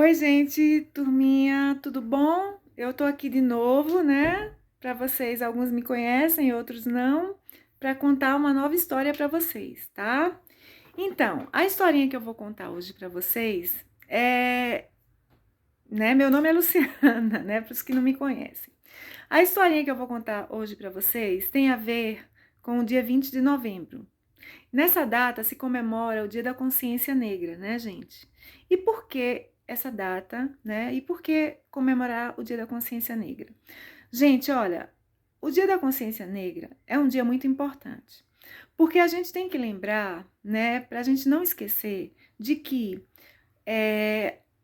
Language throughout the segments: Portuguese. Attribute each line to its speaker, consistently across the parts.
Speaker 1: Oi, gente, turminha, tudo bom? Eu tô aqui de novo, né? Para vocês, alguns me conhecem, outros não, para contar uma nova história para vocês, tá? Então, a historinha que eu vou contar hoje para vocês né? Meu nome é Luciana, né? Para os que não me conhecem. A historinha que eu vou contar hoje para vocês tem a ver com o dia 20 de novembro. Nessa data se comemora o Dia da Consciência Negra, né, gente? E por que essa data, né? E por que comemorar o Dia da Consciência Negra? Gente, olha, o Dia da Consciência Negra é um dia muito importante, porque a gente tem que lembrar, né, para a gente não esquecer de que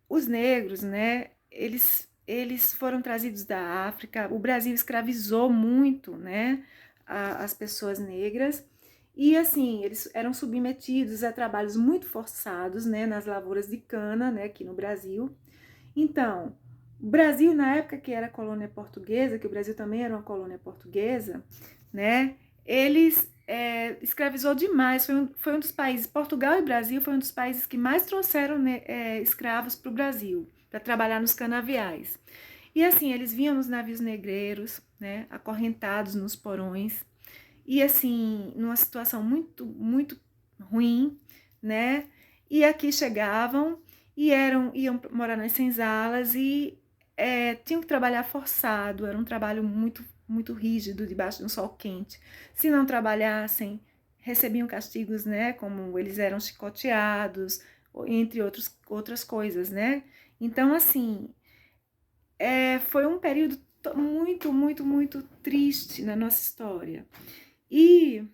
Speaker 1: os negros, né, eles foram trazidos da África, o Brasil escravizou muito, né, as pessoas negras, e assim, eles eram submetidos a trabalhos muito forçados, né, nas lavouras de cana, né, aqui no Brasil. Então, o Brasil, na época que era colônia portuguesa, que o Brasil também era uma colônia portuguesa, né, eles escravizou demais, foi um dos países, Portugal e Brasil foi um dos países que mais trouxeram, né, escravos para o Brasil, para trabalhar nos canaviais. E assim, eles vinham nos navios negreiros, né, acorrentados nos porões, e assim, numa situação muito, muito ruim, né? E aqui chegavam e iam morar nas senzalas e tinham que trabalhar forçado, era um trabalho muito, muito rígido, debaixo de um sol quente. Se não trabalhassem, recebiam castigos, né? Como eles eram chicoteados, entre outras coisas, né? Então, assim, foi um período muito, muito, muito triste na nossa história. E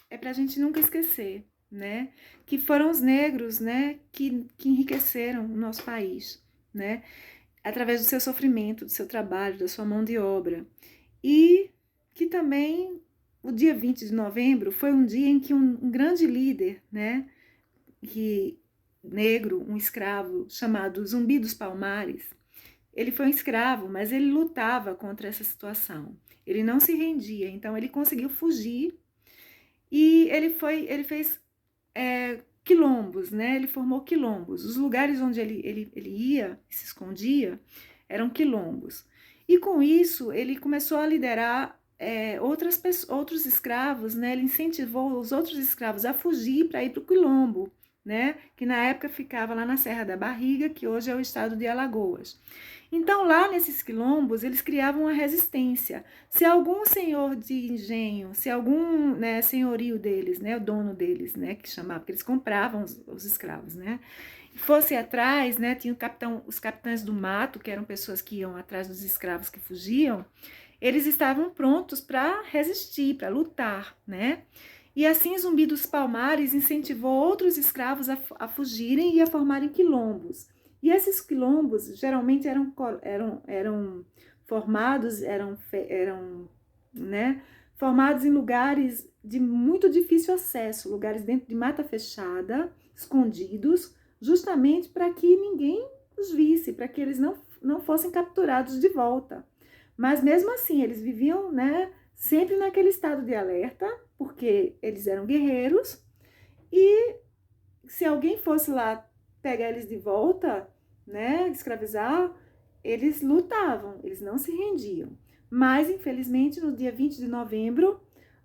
Speaker 1: é para a gente nunca esquecer, né? Que foram os negros, né, que enriqueceram o nosso país, né? Através do seu sofrimento, do seu trabalho, da sua mão de obra. E que também o dia 20 de novembro foi um dia em que um grande líder, né, que negro, um escravo chamado Zumbi dos Palmares, ele foi um escravo, mas ele lutava contra essa situação. Ele não se rendia, então ele conseguiu fugir e ele fez quilombos, né? Ele formou quilombos. Os lugares onde ele ia, se escondia, eram quilombos. E com isso, ele começou a liderar outros escravos, né? Ele incentivou os outros escravos a fugir para ir para o quilombo, né? Que na época ficava lá na Serra da Barriga, que hoje é o estado de Alagoas. Então, lá nesses quilombos, eles criavam uma resistência. Se algum senhor de engenho, se algum, né, senhorio deles, né, o dono deles, né, que chamava, porque eles compravam os escravos, né, fosse atrás, né, tinha os capitães do mato, que eram pessoas que iam atrás dos escravos que fugiam, eles estavam prontos para resistir, para lutar, né? E assim Zumbi dos Palmares incentivou outros escravos a fugirem e a formarem quilombos. E esses quilombos geralmente eram formados, né, formados em lugares de muito difícil acesso, lugares dentro de mata fechada, escondidos, justamente para que ninguém os visse, para que eles não fossem capturados de volta. Mas mesmo assim, eles viviam, né, sempre naquele estado de alerta, porque eles eram guerreiros, e se alguém fosse lá pegar eles de volta, né, escravizar, eles lutavam, eles não se rendiam. Mas, infelizmente, no dia 20 de novembro,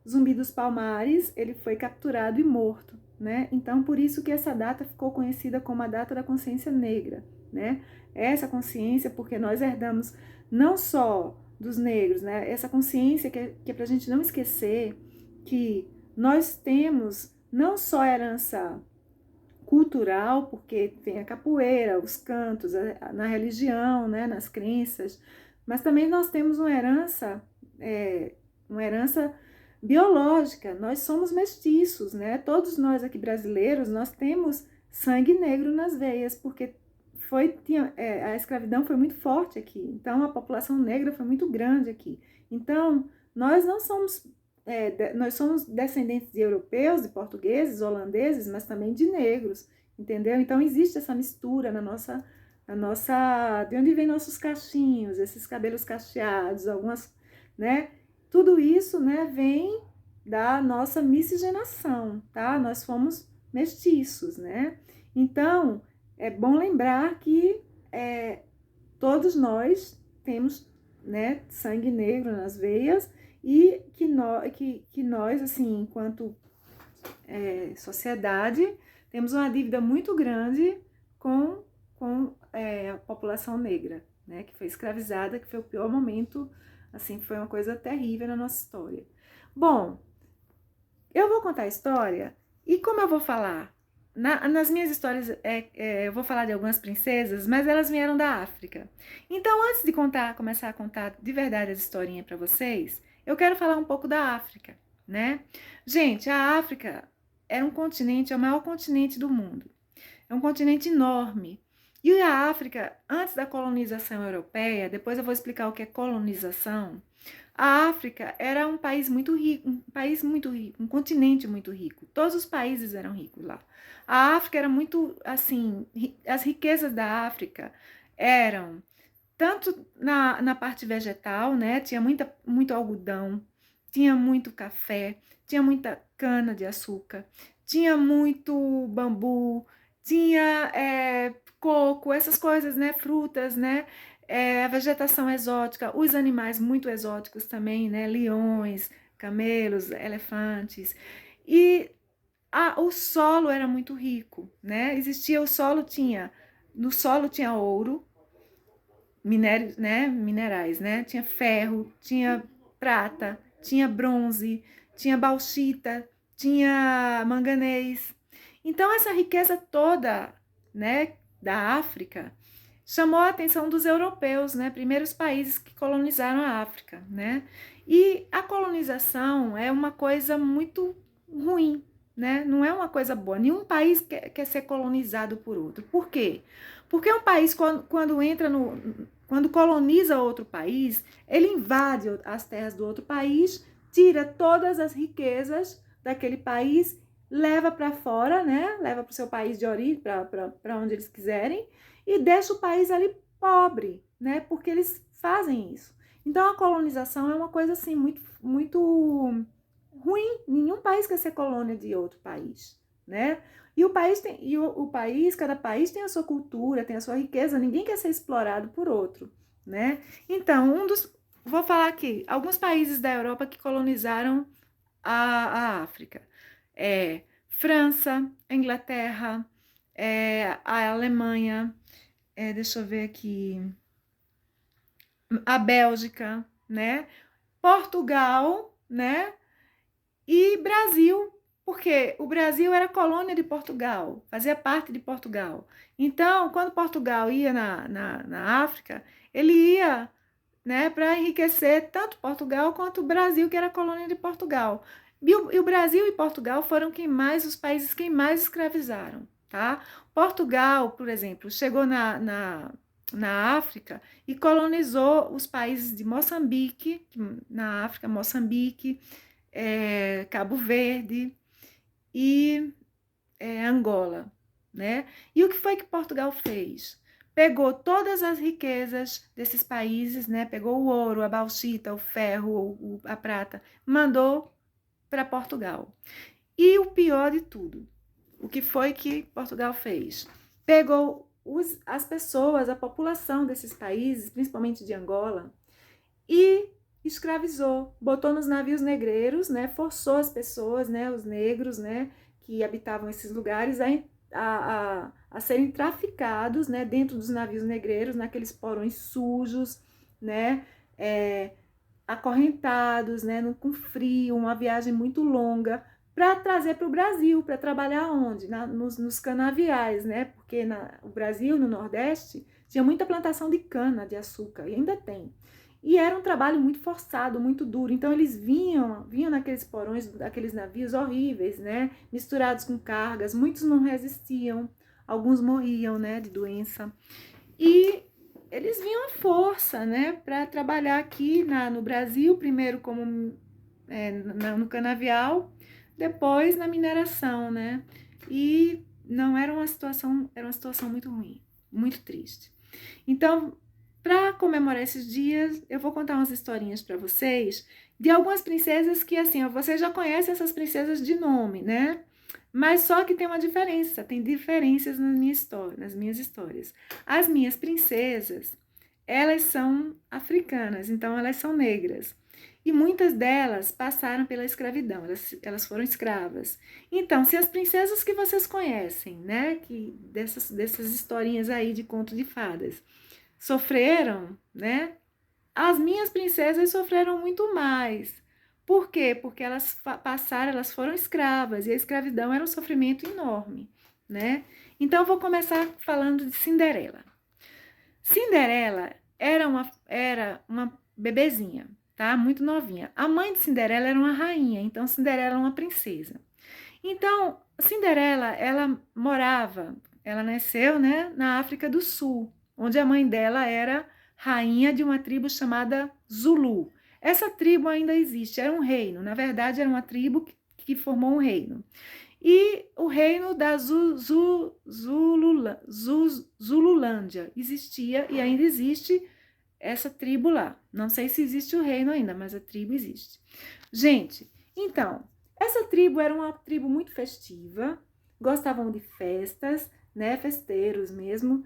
Speaker 1: Zumbi dos Palmares, ele foi capturado e morto, né? Então, por isso que essa data ficou conhecida como a data da consciência negra, né? Essa consciência, porque nós herdamos não só dos negros, né? Essa consciência que é para a gente não esquecer que nós temos não só herança cultural, porque tem a capoeira, os cantos, na religião, né, nas crenças, mas também nós temos uma herança biológica. Nós somos mestiços, né? Todos nós aqui brasileiros, nós temos sangue negro nas veias, porque a escravidão foi muito forte aqui. Então a população negra foi muito grande aqui. Então nós não somos nós somos descendentes de europeus, de portugueses, holandeses, mas também de negros, entendeu? Então existe essa mistura de onde vem nossos cachinhos, esses cabelos cacheados, algumas, né? Tudo isso, né, vem da nossa miscigenação, tá? Nós fomos mestiços, né? Então, é bom lembrar que todos nós temos, né, sangue negro nas veias e que nós assim, enquanto sociedade, temos uma dívida muito grande com a população negra, né, que foi escravizada, que foi o pior momento, assim, foi uma coisa terrível na nossa história. Bom, eu vou contar a história e como eu vou falar? Nas minhas histórias, eu vou falar de algumas princesas, mas elas vieram da África. Então, antes de começar a contar de verdade as historinhas para vocês, eu quero falar um pouco da África, né? Gente, a África era um continente, é o maior continente do mundo. É um continente enorme. E a África, antes da colonização europeia, depois eu vou explicar o que é colonização, a África era um país muito rico, um continente muito rico. Todos os países eram ricos lá. A África era muito, assim, as riquezas da África eram tanto na parte vegetal, né? Tinha muito algodão, tinha muito café, tinha muita cana de açúcar, tinha muito bambu, tinha coco, essas coisas, né? Frutas, né? A vegetação exótica, os animais muito exóticos também, né? Leões, camelos, elefantes. E o solo era muito rico, né? No solo tinha ouro, minérios, né? Minerais, né? Tinha ferro, tinha prata, tinha bronze, tinha bauxita, tinha manganês. Então essa riqueza toda, né, da África chamou a atenção dos europeus, né? Primeiros países que colonizaram a África, né? E a colonização é uma coisa muito ruim, né? Não é uma coisa boa. Nenhum país quer ser colonizado por outro. Por quê? Porque um país, quando coloniza outro país, ele invade as terras do outro país, tira todas as riquezas daquele país, leva para fora, né? Leva para o seu país de origem, para onde eles quiserem, e deixa o país ali pobre, né? Porque eles fazem isso. Então a colonização é uma coisa assim muito ruim. Nenhum país quer ser colônia de outro país, né? E cada país tem a sua cultura, tem a sua riqueza. Ninguém quer ser explorado por outro, né? Então vou falar aqui alguns países da Europa que colonizaram a África. França, Inglaterra, a Alemanha, deixa eu ver aqui, a Bélgica, né? Portugal, né? E Brasil, porque o Brasil era colônia de Portugal, fazia parte de Portugal. Então, quando Portugal ia na África, ele ia, né, para enriquecer tanto Portugal quanto o Brasil, que era colônia de Portugal. E o Brasil e Portugal foram os países que mais escravizaram, tá? Portugal, por exemplo, chegou na África e colonizou os países de Moçambique, na África, Moçambique, Cabo Verde e Angola, né? E o que foi que Portugal fez? Pegou todas as riquezas desses países, né? Pegou o ouro, a bauxita, o ferro, a prata, mandou para Portugal. E o pior de tudo, o que foi que Portugal fez? Pegou as pessoas, a população desses países, principalmente de Angola, e escravizou, botou nos navios negreiros, né, forçou as pessoas, né, os negros, né, que habitavam esses lugares a serem traficados, né, dentro dos navios negreiros, naqueles porões sujos, né, acorrentados, né, com frio, uma viagem muito longa, para trazer para o Brasil, para trabalhar onde? Nos canaviais, né, porque o Brasil, no Nordeste, tinha muita plantação de cana, de açúcar, e ainda tem. E era um trabalho muito forçado, muito duro. Então eles vinham naqueles porões, daqueles navios horríveis, né? Misturados com cargas. Muitos não resistiam, alguns morriam, né? De doença. E eles vinham à força, né? Para trabalhar aqui no Brasil, primeiro como no canavial, depois na mineração, né? E não era uma situação muito ruim, muito triste. Então, para comemorar esses dias, eu vou contar umas historinhas para vocês de algumas princesas que, assim, vocês já conhecem essas princesas de nome, né? Mas só que tem uma diferença, tem diferenças nas minhas histórias. As minhas princesas, elas são africanas, então elas são negras. E muitas delas passaram pela escravidão, elas foram escravas. Então, se as princesas que vocês conhecem, né, que dessas historinhas aí de conto de fadas, sofreram, né, as minhas princesas sofreram muito mais. Por quê? Porque elas passaram, elas foram escravas, e a escravidão era um sofrimento enorme, né? Então, eu vou começar falando de Cinderela. Cinderela era uma bebezinha, tá? Muito novinha. A mãe de Cinderela era uma rainha, então Cinderela era uma princesa. Então, Cinderela, ela nasceu, né, na África do Sul, onde a mãe dela era rainha de uma tribo chamada Zulu. Essa tribo ainda existe, era um reino, na verdade era uma tribo que formou um reino. E o reino da Zululândia existia e ainda existe essa tribo lá. Não sei se existe o reino ainda, mas a tribo existe. Gente, então, essa tribo era uma tribo muito festiva, gostavam de festas, né, festeiros mesmo.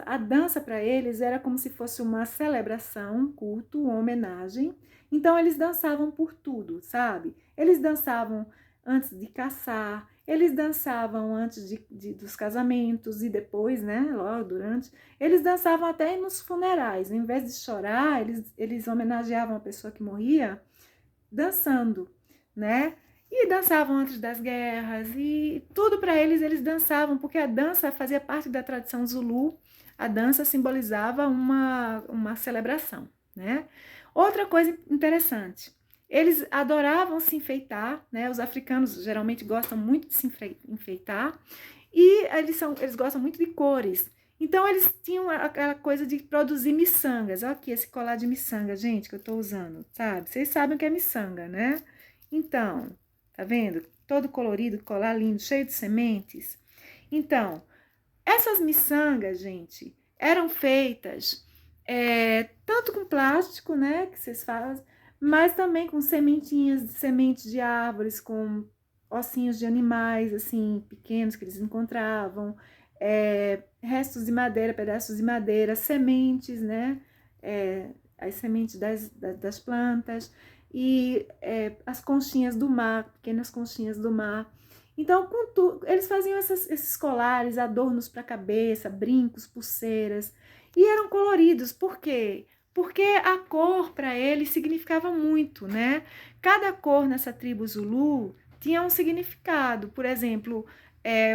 Speaker 1: A dança para eles era como se fosse uma celebração, um culto, uma homenagem. Então eles dançavam por tudo, sabe? Eles dançavam antes de caçar, eles dançavam antes dos casamentos e depois, né, logo durante. Eles dançavam até nos funerais. Em vez de chorar, eles homenageavam a pessoa que morria dançando, né? E dançavam antes das guerras, e tudo para eles dançavam, porque a dança fazia parte da tradição Zulu, a dança simbolizava uma celebração, né? Outra coisa interessante, eles adoravam se enfeitar, né? Os africanos geralmente gostam muito de se enfeitar, e eles gostam muito de cores. Então, eles tinham aquela coisa de produzir miçangas. Olha aqui esse colar de miçanga, gente, que eu tô usando, sabe? Vocês sabem o que é miçanga, né? Então, tá vendo? Todo colorido, colar lindo, cheio de sementes. Então, essas miçangas, gente, eram feitas tanto com plástico, né, que vocês fazem, mas também com sementes de árvores, com ossinhos de animais, assim, pequenos que eles encontravam, restos de madeira, pedaços de madeira, sementes, né, as sementes das plantas, e as conchinhas do mar, pequenas conchinhas do mar. Então, eles faziam esses colares, adornos para a cabeça, brincos, pulseiras, e eram coloridos. Por quê? Porque a cor para eles significava muito, né? Cada cor nessa tribo Zulu tinha um significado. Por exemplo,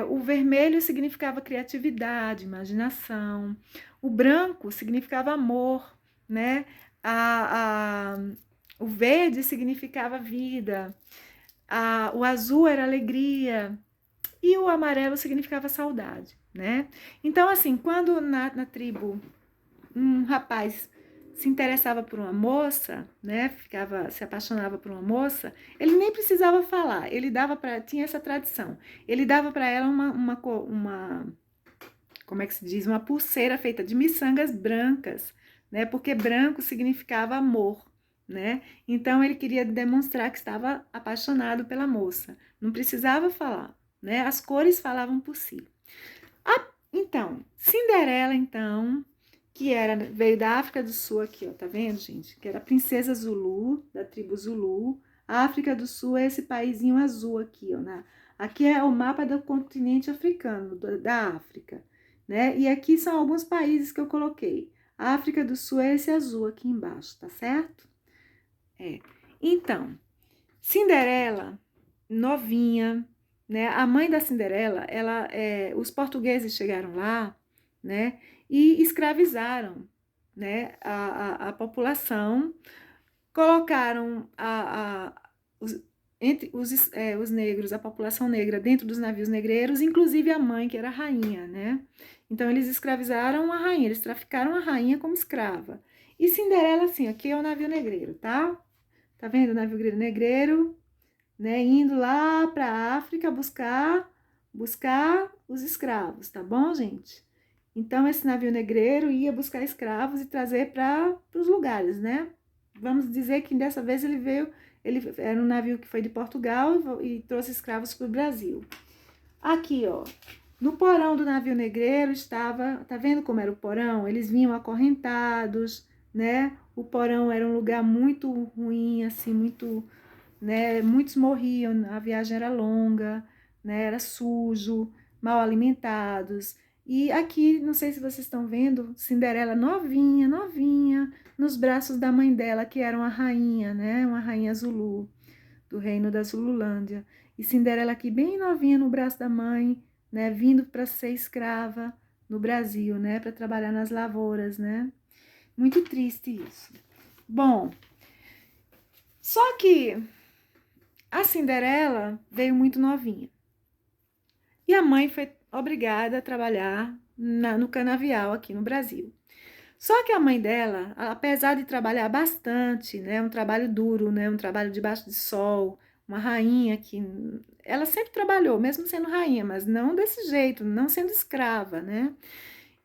Speaker 1: o vermelho significava criatividade, imaginação. O branco significava amor, né? O verde significava vida. O azul era alegria. E o amarelo significava saudade, né? Então, assim, quando na tribo um rapaz se interessava por uma moça, né, se apaixonava por uma moça, ele nem precisava falar, tinha essa tradição, ele dava para ela como é que se diz, uma pulseira feita de miçangas brancas, né, porque branco significava amor, né, então ele queria demonstrar que estava apaixonado pela moça, não precisava falar, né, as cores falavam por si. Então, Cinderela, então, que veio da África do Sul aqui, ó, tá vendo, gente? Que era a princesa Zulu, da tribo Zulu. A África do Sul é esse paizinho azul aqui, ó. Aqui é o mapa do continente africano, da África, né? E aqui são alguns países que eu coloquei. A África do Sul é esse azul aqui embaixo, tá certo? Então, Cinderela, novinha, né? A mãe da Cinderela, os portugueses chegaram lá, né? E escravizaram, né, a população, colocaram entre os negros, a população negra dentro dos navios negreiros, inclusive a mãe, que era a rainha, né? Então, eles escravizaram a rainha, eles traficaram a rainha como escrava. E Cinderela, assim, aqui é o navio negreiro, tá? Tá vendo o navio negreiro, né, indo lá para a África buscar os escravos, tá bom, gente? Então, esse navio negreiro ia buscar escravos e trazer para os lugares, né? Vamos dizer que dessa vez ele era um navio que foi de Portugal e trouxe escravos para o Brasil. Aqui, ó, no porão do navio negreiro estava, tá vendo como era o porão? Eles vinham acorrentados, né? O porão era um lugar muito ruim, assim, muito, né? Muitos morriam, a viagem era longa, né? Era sujo, mal alimentados. E aqui, não sei se vocês estão vendo, Cinderela novinha, novinha, nos braços da mãe dela, que era uma rainha, né? Uma rainha Zulu, do reino da Zululândia. E Cinderela aqui bem novinha no braço da mãe, né, vindo para ser escrava no Brasil, né, para trabalhar nas lavouras, né? Muito triste isso. Bom, só que a Cinderela veio muito novinha. E a mãe foi obrigada a trabalhar no canavial aqui no Brasil. Só que a mãe dela, apesar de trabalhar bastante, né, um trabalho duro, né, um trabalho debaixo de sol, uma rainha que ela sempre trabalhou, mesmo sendo rainha, mas não desse jeito, não sendo escrava, né?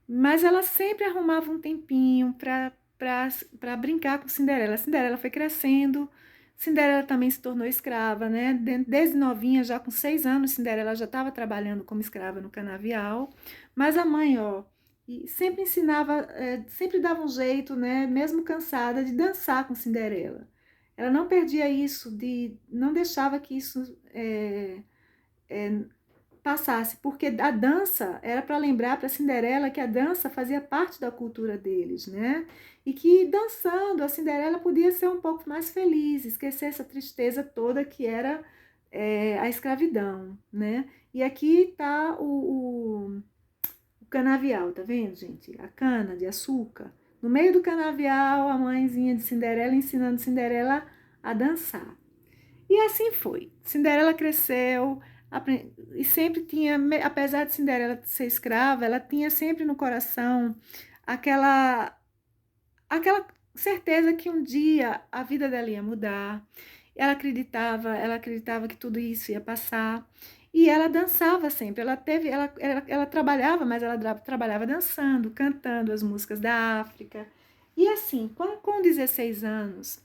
Speaker 1: Mas ela sempre arrumava um tempinho para brincar com Cinderela. Cinderela foi crescendo, Cinderela também se tornou escrava, né? Desde novinha, já com 6 anos, Cinderela já estava trabalhando como escrava no canavial. Mas a mãe, ó, sempre ensinava, sempre dava um jeito, né? Mesmo cansada, de dançar com Cinderela. Ela não perdia isso, não deixava que isso passasse, porque a dança era para lembrar para Cinderela que a dança fazia parte da cultura deles, né? E que dançando a Cinderela podia ser um pouco mais feliz, esquecer essa tristeza toda que era a escravidão, né? E aqui está o canavial, tá vendo, gente? A cana de açúcar. No meio do canavial, a mãezinha de Cinderela ensinando Cinderela a dançar. E assim foi. Cinderela cresceu e sempre tinha, apesar de Cinderela ser escrava, ela tinha sempre no coração aquela certeza que um dia a vida dela ia mudar. Ela acreditava que tudo isso ia passar. E ela dançava sempre. Ela trabalhava, mas ela trabalhava dançando, cantando as músicas da África. E assim, com 16 anos,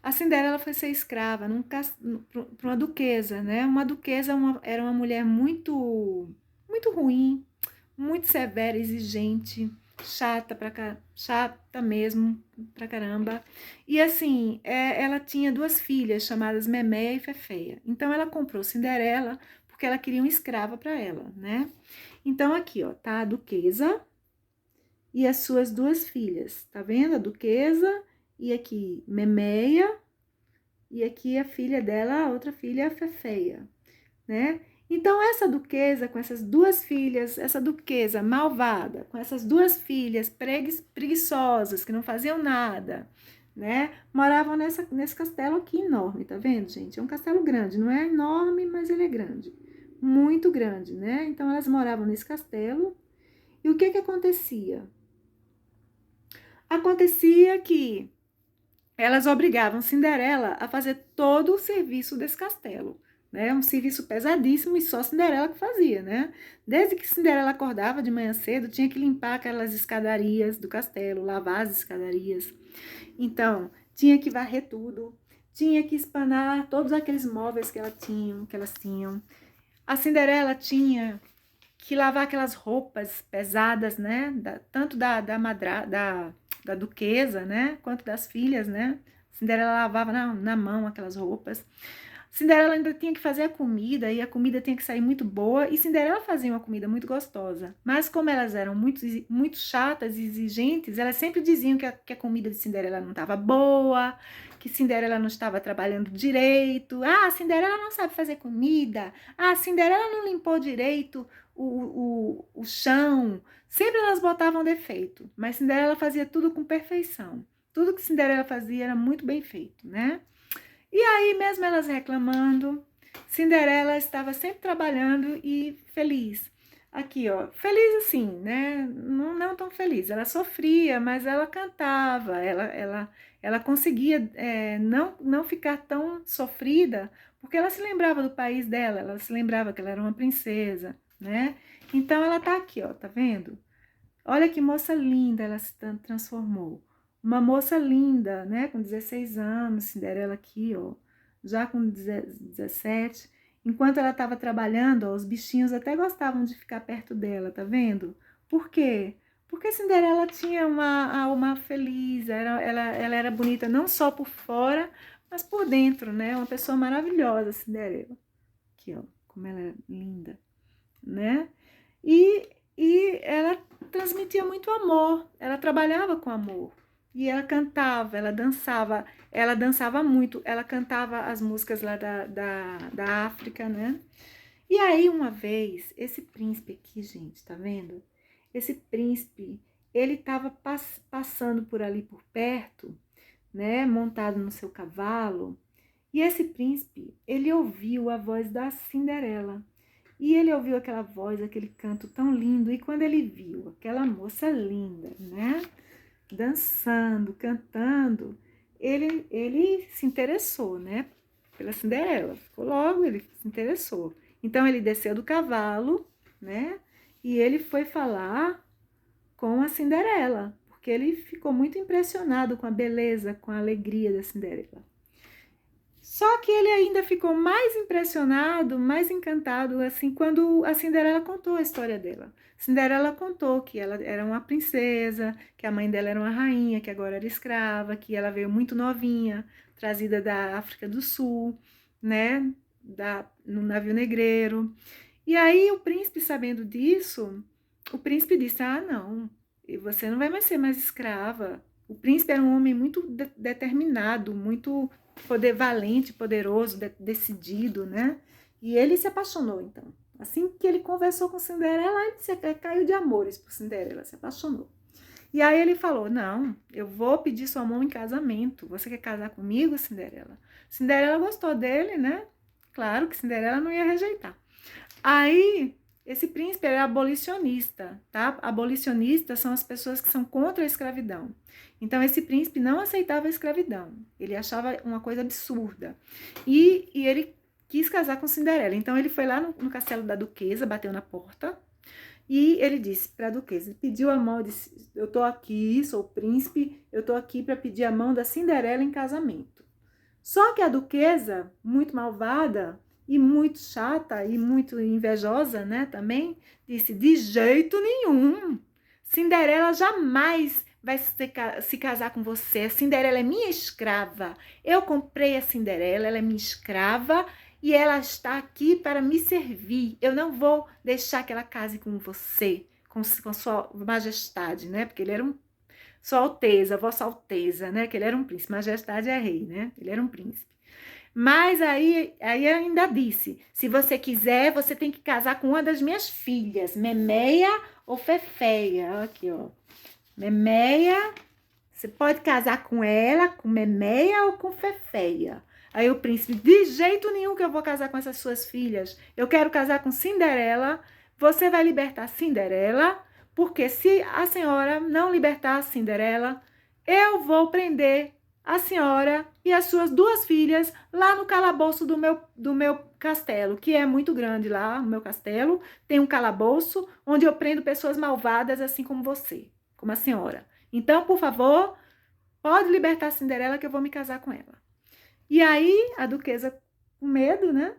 Speaker 1: a Cinderela foi ser escrava para uma duquesa, né? Uma duquesa era uma mulher muito ruim, muito severa, exigente, chata mesmo pra caramba. E assim, ela tinha 2 filhas chamadas Memeia e Fefeia. Então ela comprou Cinderela porque ela queria uma escrava para ela, né? Então aqui, ó, tá a duquesa e as suas 2 filhas, tá vendo? A duquesa e aqui Memeia e aqui a filha dela, a outra filha, a Fefeia, né? Então, essa duquesa, com essas 2 filhas, essa duquesa malvada, com essas 2 filhas preguiçosas, que não faziam nada, né? Moravam nesse castelo aqui enorme, tá vendo, gente? É um castelo grande, não é enorme, mas ele é grande. Muito grande, né? Então, elas moravam nesse castelo. E o que acontecia? Acontecia que elas obrigavam Cinderela a fazer todo o serviço desse castelo, né? Um serviço pesadíssimo e só Cinderela que fazia, né? Desde que Cinderela acordava de manhã cedo, tinha que limpar aquelas escadarias do castelo, lavar as escadarias. Então, tinha que varrer tudo, tinha que espanar todos aqueles móveis que elas tinham. A Cinderela tinha que lavar aquelas roupas pesadas, né? Tanto da duquesa, né? Quanto das filhas, né? Cinderela lavava na mão aquelas roupas. Cinderela ainda tinha que fazer a comida e a comida tinha que sair muito boa. E Cinderela fazia uma comida muito gostosa. Mas como elas eram muito chatas e exigentes, elas sempre diziam que a comida de Cinderela não estava boa, que Cinderela não estava trabalhando direito. Ah, Cinderela não sabe fazer comida. Ah, Cinderela não limpou direito o chão. Sempre elas botavam defeito. Mas Cinderela fazia tudo com perfeição. Tudo que Cinderela fazia era muito bem feito, né? E aí, mesmo elas reclamando, Cinderela estava sempre trabalhando e feliz. Aqui, ó, feliz assim, né? Não tão feliz. Ela sofria, mas ela cantava, ela conseguia não ficar tão sofrida, porque ela se lembrava do país dela, ela se lembrava que ela era uma princesa, né? Então ela tá aqui, ó, tá vendo? Olha que moça linda ela se transformou. Uma moça linda, né? Com 16 anos, Cinderela aqui, ó. Já com 17. Enquanto ela estava trabalhando, ó, os bichinhos até gostavam de ficar perto dela, tá vendo? Por quê? Porque Cinderela tinha uma alma feliz, ela era bonita não só por fora, mas por dentro, né? Uma pessoa maravilhosa, Cinderela. Aqui, ó, como ela é linda, né? E ela transmitia muito amor, ela trabalhava com amor. E ela cantava, ela dançava muito, ela cantava as músicas lá da África, né? E aí, uma vez, esse príncipe aqui, gente, tá vendo? Esse príncipe, ele estava passando por ali por perto, né? Montado no seu cavalo. E esse príncipe, ele ouviu a voz da Cinderela. E ele ouviu aquela voz, aquele canto tão lindo. E quando ele viu aquela moça linda, né? Dançando, cantando, ele se interessou, né? Pela Cinderela. Ficou logo, ele se interessou. Então ele desceu do cavalo, né? E ele foi falar com a Cinderela, porque ele ficou muito impressionado com a beleza, com a alegria da Cinderela. Só que ele ainda ficou mais impressionado, mais encantado, assim, quando a Cinderela contou a história dela. Cinderela contou que ela era uma princesa, que a mãe dela era uma rainha, que agora era escrava, que ela veio muito novinha, trazida da África do Sul, né, no navio negreiro. E aí o príncipe, sabendo disso, o príncipe disse, ah, não, você não vai mais ser mais escrava. O príncipe era um homem muito determinado, muito valente, poderoso, decidido, né? E ele se apaixonou, então. Assim que ele conversou com Cinderela, ele caiu de amores por Cinderela, se apaixonou. E aí ele falou, não, eu vou pedir sua mão em casamento. Você quer casar comigo, Cinderela? Cinderela gostou dele, né? Claro que Cinderela não ia rejeitar. Aí, esse príncipe era abolicionista, tá? Abolicionistas são as pessoas que são contra a escravidão. Então, esse príncipe não aceitava a escravidão. Ele achava uma coisa absurda. E ele quis casar com Cinderela. Então, ele foi lá no castelo da duquesa, bateu na porta. E ele disse para a duquesa, pediu a mão, disse, eu tô aqui, sou o príncipe, eu tô aqui para pedir a mão da Cinderela em casamento. Só que a duquesa, muito malvada e muito chata e muito invejosa, né, também, disse, de jeito nenhum, Cinderela jamais vai se casar com você, a Cinderela é minha escrava, eu comprei a Cinderela, ela é minha escrava e ela está aqui para me servir, eu não vou deixar que ela case com você, com sua majestade, né, porque ele era Sua Alteza, Vossa Alteza, né? Que ele era um príncipe. Majestade é rei, né? Ele era um príncipe. Mas aí ainda disse, se você quiser, você tem que casar com uma das minhas filhas, Memeia ou Fefeia. Aqui, ó. Memeia, você pode casar com ela, com Memeia ou com Fefeia. Aí o príncipe, de jeito nenhum que eu vou casar com essas suas filhas. Eu quero casar com Cinderela. Você vai libertar Cinderela, porque se a senhora não libertar a Cinderela, eu vou prender a senhora e as suas duas filhas lá no calabouço do meu castelo, que é muito grande lá, o meu castelo. Tem um calabouço onde eu prendo pessoas malvadas assim como você, como a senhora. Então, por favor, pode libertar a Cinderela que eu vou me casar com ela. E aí, a duquesa, com medo, né,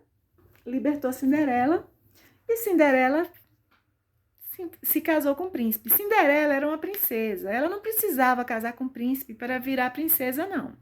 Speaker 1: libertou Cinderela e Cinderela se casou com o príncipe. Cinderela era uma princesa, ela não precisava casar com o príncipe para virar princesa, não.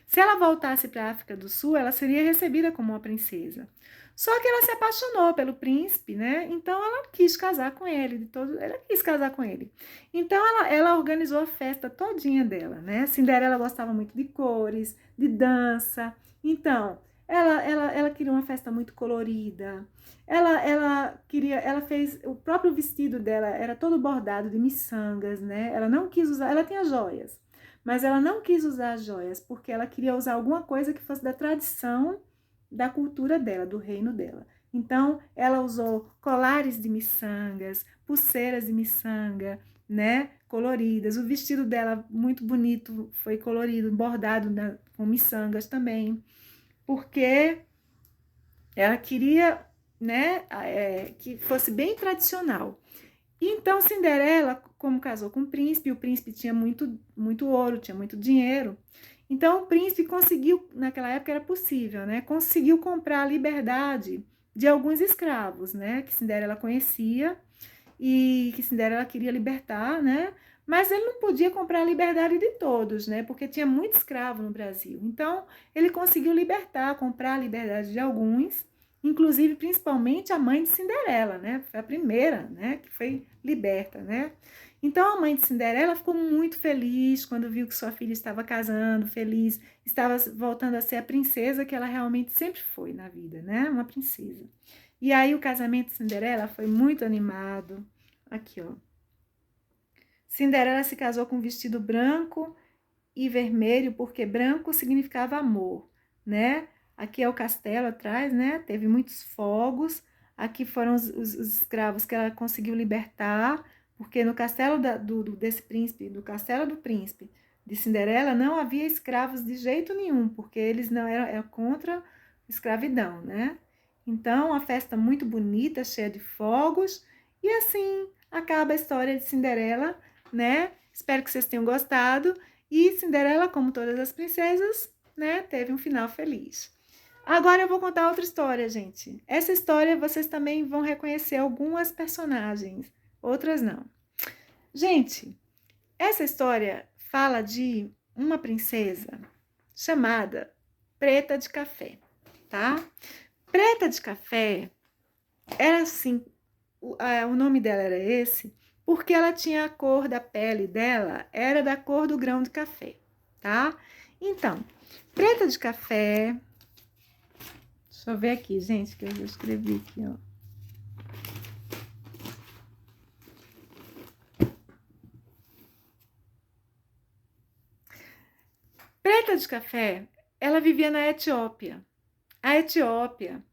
Speaker 1: Se ela voltasse para a África do Sul, ela seria recebida como uma princesa. Só que ela se apaixonou pelo príncipe, né? Então ela quis casar com ele, ela quis casar com ele. Então ela organizou a festa todinha dela, né? Cinderela gostava muito de cores, de dança. Então ela queria uma festa muito colorida. Ela fez o próprio vestido dela era todo bordado de miçangas, né? Ela não quis usar, ela tinha joias. Mas ela não quis usar as joias, porque ela queria usar alguma coisa que fosse da tradição da cultura dela, do reino dela. Então, ela usou colares de miçangas, pulseiras de miçanga, né, coloridas. O vestido dela, muito bonito, foi colorido, bordado com miçangas também, porque ela queria, né, que fosse bem tradicional. Então, Cinderela, como casou com o príncipe tinha muito ouro, tinha muito dinheiro. Então, o príncipe conseguiu, naquela época era possível, né? Conseguiu comprar a liberdade de alguns escravos, né, que Cinderela conhecia e que Cinderela queria libertar, né, mas ele não podia comprar a liberdade de todos, né, porque tinha muito escravo no Brasil. Então, ele conseguiu libertar, comprar a liberdade de alguns, inclusive, principalmente, a mãe de Cinderela, né, foi a primeira, né, que foi liberta, né. Então, a mãe de Cinderela ficou muito feliz quando viu que sua filha estava casando, feliz, estava voltando a ser a princesa que ela realmente sempre foi na vida, né, uma princesa. E aí, o casamento de Cinderela foi muito animado. Aqui, ó. Cinderela se casou com um vestido branco e vermelho, porque branco significava amor, né? Aqui é o castelo atrás, né? Teve muitos fogos. Aqui foram os escravos que ela conseguiu libertar, porque no castelo desse príncipe, do castelo do príncipe de Cinderela, não havia escravos de jeito nenhum, porque eles não eram contra a escravidão, né? Então, uma festa muito bonita, cheia de fogos, e assim acaba a história de Cinderela, né? Espero que vocês tenham gostado. E Cinderela, como todas as princesas, né, teve um final feliz. Agora eu vou contar outra história, gente. Essa história vocês também vão reconhecer algumas personagens, outras não. Gente, essa história fala de uma princesa chamada Preta de Café, tá? Preta de Café era assim, o nome dela era esse, porque ela tinha a cor da pele dela, era da cor do grão de café, tá? Então, Preta de Café, deixa eu ver aqui, gente, que eu escrevi aqui, ó. Preta de Café, ela vivia na Etiópia. A Etiópia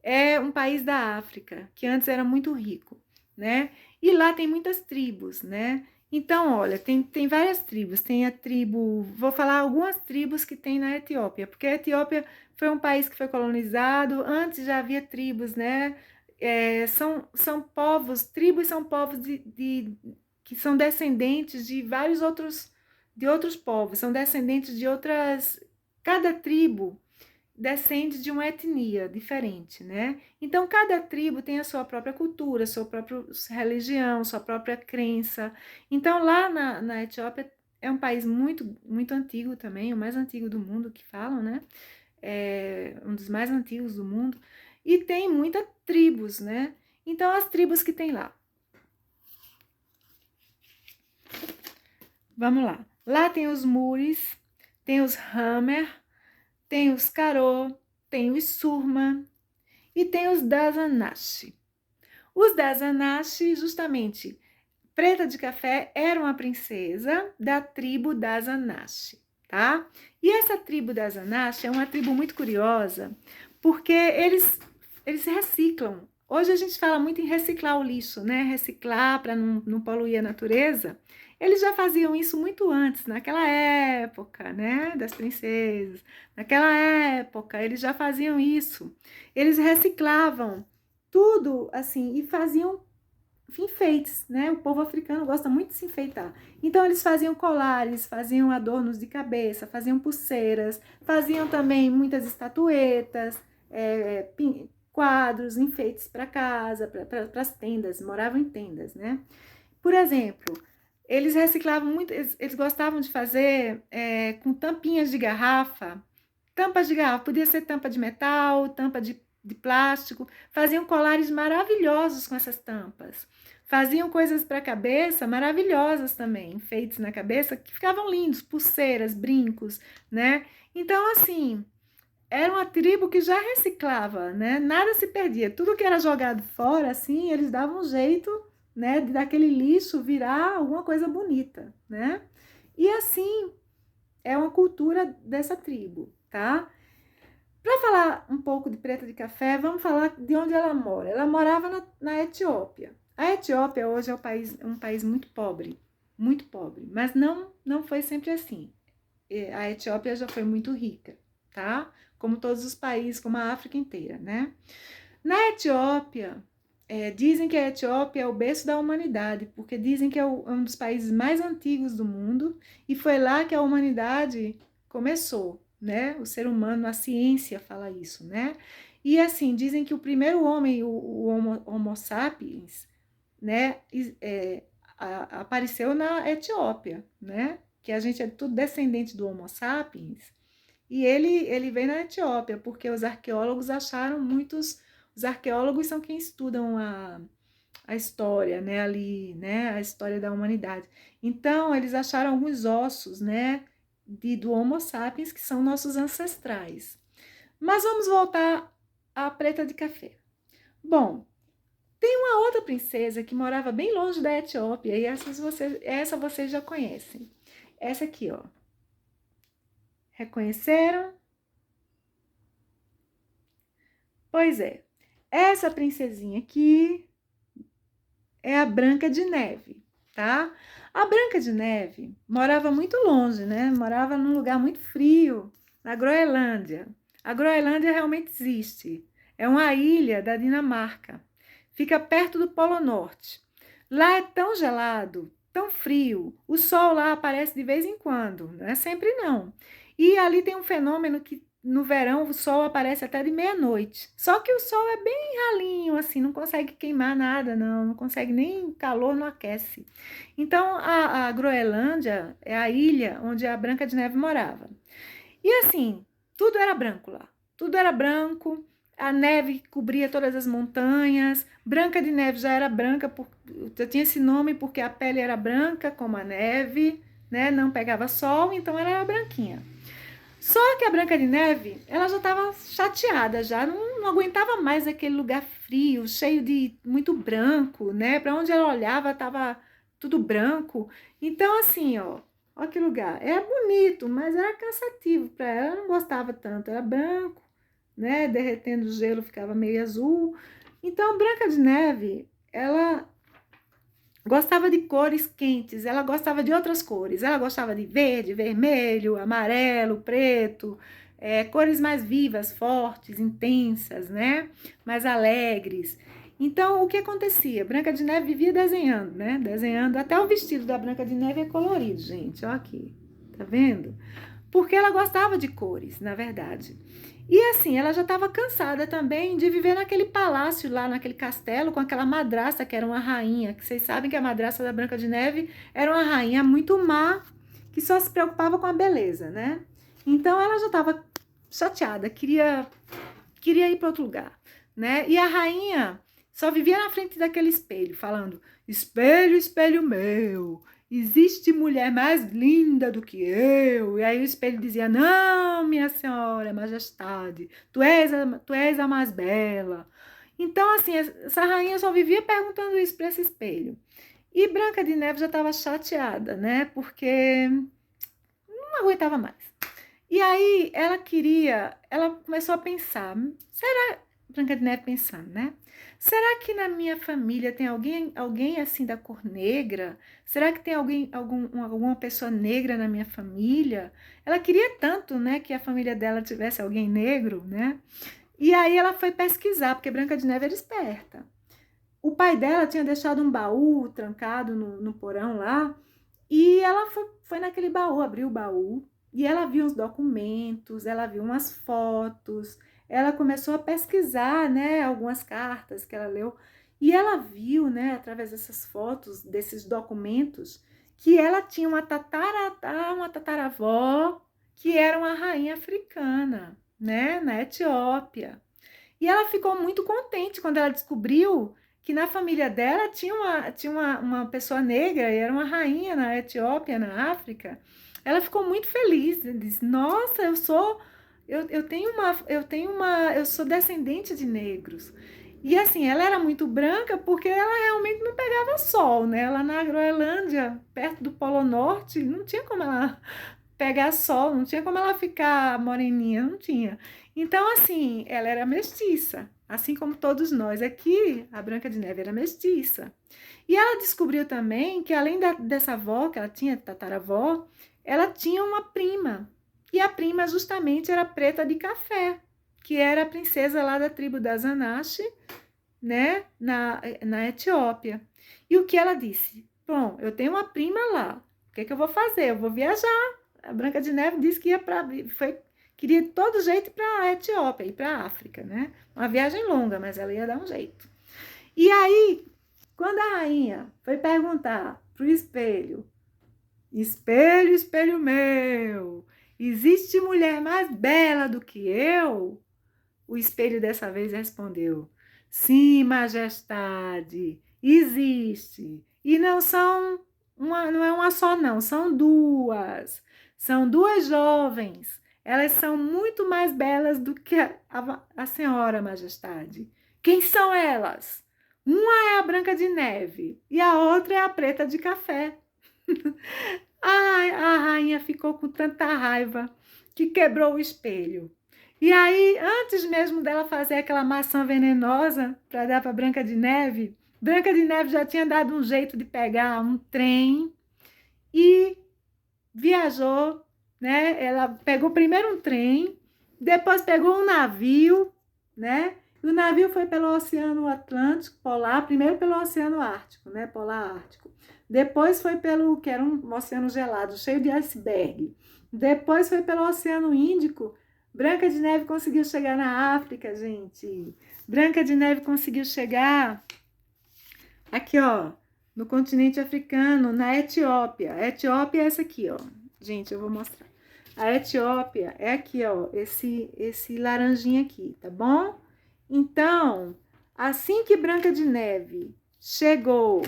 Speaker 1: é um país da África, que antes era muito rico, né? E lá tem muitas tribos, né? Então, olha, tem várias tribos. Tem a tribo, vou falar algumas tribos que tem na Etiópia, porque a Etiópia foi um país que foi colonizado, antes já havia tribos, né? São povos, tribos são povos que são descendentes de vários outros povos, são descendentes de outras, cada tribo descende de uma etnia diferente, né? Então, cada tribo tem a sua própria cultura, sua própria religião, sua própria crença. Então, lá na Etiópia é um país muito antigo também, o mais antigo do mundo que falam, né? É um dos mais antigos do mundo. E tem muitas tribos, né? Então, as tribos que tem lá. Vamos lá. Lá tem os Muris, tem os Hammer, tem os Karo, tem os Surma e tem os Dazanashi. Os Dazanashi, justamente, Preta de Café era uma princesa da tribo Dazanashi, tá? E essa tribo Dazanashi é uma tribo muito curiosa, porque eles reciclam. Hoje a gente fala muito em reciclar o lixo, né? Reciclar para não poluir a natureza. Eles já faziam isso muito antes, naquela época, né? Das princesas. Naquela época, eles já faziam isso. Eles reciclavam tudo, assim, e faziam enfeites, né? O povo africano gosta muito de se enfeitar. Então, eles faziam colares, faziam adornos de cabeça, faziam pulseiras, faziam também muitas estatuetas, quadros, enfeites para casa, para as tendas, moravam em tendas, né? Por exemplo, eles reciclavam muito, eles gostavam de fazer com tampinhas de garrafa, tampas de garrafa, podia ser tampa de metal, tampa de plástico, faziam colares maravilhosos com essas tampas. Faziam coisas para a cabeça maravilhosas também, enfeites na cabeça que ficavam lindos, pulseiras, brincos, né? Então, assim, era uma tribo que já reciclava, né? Nada se perdia. Tudo que era jogado fora, assim, eles davam um jeito, né, de daquele lixo virar alguma coisa bonita, né? E assim, é uma cultura dessa tribo, tá? Para falar um pouco de Preta de Café, vamos falar de onde ela mora. Ela morava na Etiópia. A Etiópia hoje é um país muito pobre, mas não foi sempre assim. A Etiópia já foi muito rica, tá? Como todos os países, como a África inteira, né? Na Etiópia, dizem que a Etiópia é o berço da humanidade, porque dizem que é um dos países mais antigos do mundo e foi lá que a humanidade começou, né? O ser humano, a ciência fala isso, né? E assim, dizem que o primeiro homem, o Homo sapiens, né, apareceu na Etiópia, né? Que a gente é tudo descendente do Homo sapiens. E ele veio na Etiópia, porque os arqueólogos acharam muitos. Os arqueólogos são quem estudam a história, né, ali, né, a história da humanidade. Então, eles acharam alguns ossos, né, do Homo sapiens, que são nossos ancestrais. Mas vamos voltar à Preta de Café. Bom, tem uma outra princesa que morava bem longe da Etiópia, e essa vocês já conhecem. Essa aqui, ó. Reconheceram? Pois é. Essa princesinha aqui é a Branca de Neve, tá? A Branca de Neve morava muito longe, né? Morava num lugar muito frio, na Groenlândia. A Groenlândia realmente existe. É uma ilha da Dinamarca. Fica perto do Polo Norte. Lá é tão gelado, tão frio. O sol lá aparece de vez em quando, não é sempre não. E ali tem um fenômeno que no verão o sol aparece até de meia-noite. Só que o sol é bem ralinho, assim, não consegue queimar nada, não consegue nem calor, não aquece. Então a Groenlândia é a ilha onde a Branca de Neve morava. E assim, tudo era branco lá. Tudo era branco, a neve cobria todas as montanhas. Branca de Neve já era branca, já tinha esse nome porque a pele era branca, como a neve, né? Não pegava sol, então ela era branquinha. Só que a Branca de Neve, ela já estava chateada, já não aguentava mais aquele lugar frio, cheio de muito branco, né? Para onde ela olhava estava tudo branco. Então assim, ó que lugar. É bonito, mas era cansativo para ela, ela não gostava tanto. Era branco, né? Derretendo o gelo ficava meio azul. Então Branca de Neve, ela gostava de cores quentes, ela gostava de outras cores. Ela gostava de verde, vermelho, amarelo, preto, cores mais vivas, fortes, intensas, né? Mais alegres. Então, o que acontecia? Branca de Neve vivia desenhando, né? Desenhando. Até o vestido da Branca de Neve é colorido, gente. Ó aqui. Tá vendo? Porque ela gostava de cores, na verdade. E assim, ela já estava cansada também de viver naquele palácio lá, naquele castelo, com aquela madraça que era uma rainha, que vocês sabem que a madraça da Branca de Neve era uma rainha muito má, que só se preocupava com a beleza, né? Então ela já estava chateada, queria ir para outro lugar, né? E a rainha só vivia na frente daquele espelho, falando: espelho, espelho meu, existe mulher mais linda do que eu? E aí o espelho dizia: não, minha senhora, majestade, tu és a mais bela. Então, assim, essa rainha só vivia perguntando isso para esse espelho. E Branca de Neve já estava chateada, né? Porque não aguentava mais. E aí ela começou a pensar, será, Branca de Neve pensando, né? Será que na minha família tem alguém assim da cor negra? Será que tem alguma pessoa negra na minha família? Ela queria tanto, né, que a família dela tivesse alguém negro, né? E aí ela foi pesquisar, porque Branca de Neve era esperta. O pai dela tinha deixado um baú trancado no porão lá, e ela foi naquele baú, abriu o baú, e ela viu uns documentos, ela viu umas fotos, ela começou a pesquisar, né, algumas cartas que ela leu, e ela viu, né, através dessas fotos, desses documentos, que ela tinha uma tataravó que era uma rainha africana, né, na Etiópia. E ela ficou muito contente quando ela descobriu que na família dela tinha uma pessoa negra, e era uma rainha na Etiópia, na África. Ela ficou muito feliz, disse: nossa, eu sou descendente de negros. E assim, ela era muito branca porque ela realmente não pegava sol, né? Lá na Groenlândia, perto do Polo Norte, não tinha como ela pegar sol, não tinha como ela ficar moreninha, não tinha. Então, assim, ela era mestiça, assim como todos nós aqui, a Branca de Neve era mestiça. E ela descobriu também que além dessa avó, que ela tinha, tataravó, ela tinha uma prima. E a prima justamente era Preta de Café, que era a princesa lá da tribo das Anache, né, na Etiópia. E o que ela disse? Bom, eu tenho uma prima lá, o que eu vou fazer? Eu vou viajar. A Branca de Neve disse que queria de todo jeito ir para a Etiópia, ir para a África, né? Uma viagem longa, mas ela ia dar um jeito. E aí, quando a rainha foi perguntar pro espelho, espelho, espelho meu, existe mulher mais bela do que eu? O espelho dessa vez respondeu, sim, majestade, existe. E não é uma só não, são duas. São duas jovens. Elas são muito mais belas do que a senhora, majestade. Quem são elas? Uma é a Branca de Neve e a outra é a Preta de Café. Ai, a rainha ficou com tanta raiva que quebrou o espelho. E aí, antes mesmo dela fazer aquela maçã venenosa para dar para Branca de Neve já tinha dado um jeito de pegar um trem e viajou, né? Ela pegou primeiro um trem, depois pegou um navio, né? E o navio foi pelo Oceano Atlântico, Polar, primeiro pelo Oceano Ártico, né? Polar Ártico. Depois foi pelo, que era um oceano gelado, cheio de iceberg. Depois foi pelo Oceano Índico. Branca de Neve conseguiu chegar na África, gente. Branca de Neve conseguiu chegar aqui, ó, no continente africano, na Etiópia. A Etiópia é essa aqui, ó. Gente, eu vou mostrar. A Etiópia é aqui, ó, esse laranjinha aqui, tá bom? Então, assim que Branca de Neve chegou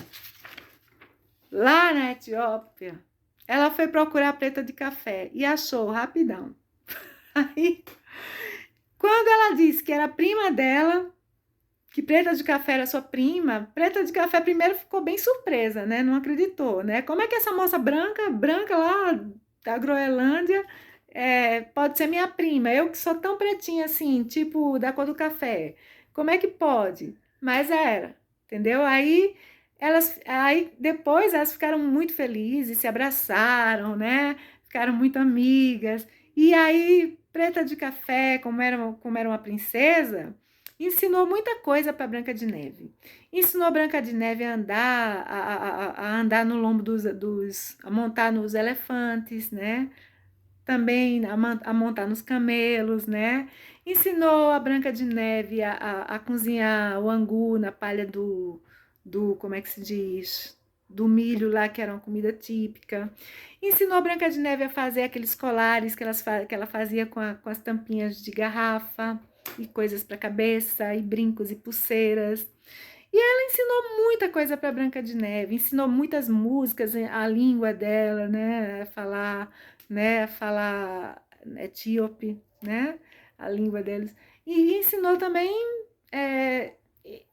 Speaker 1: lá na Etiópia, ela foi procurar a Preta de Café e achou rapidão. Aí, quando ela disse que era prima dela, que Preta de Café era sua prima, Preta de Café primeiro ficou bem surpresa, né? Não acreditou, né? Como é que essa moça branca lá da Groenlândia, pode ser minha prima? Eu que sou tão pretinha assim, tipo da cor do café. Como é que pode? Mas era, entendeu? Aí depois elas ficaram muito felizes, se abraçaram, né? Ficaram muito amigas. E aí Preta de Café, como era uma princesa, ensinou muita coisa para Branca de Neve. Ensinou Branca de Neve a andar, a andar no lombo a montar nos elefantes, né? Também a montar nos camelos, né? Ensinou a Branca de Neve a cozinhar o angu na palha como é que se diz? Do milho lá, que era uma comida típica. Ensinou a Branca de Neve a fazer aqueles colares que ela fazia com as tampinhas de garrafa e coisas para a cabeça, e brincos e pulseiras. E ela ensinou muita coisa para Branca de Neve, ensinou muitas músicas, a língua dela, né, falar etíope, né, a língua deles. E ensinou também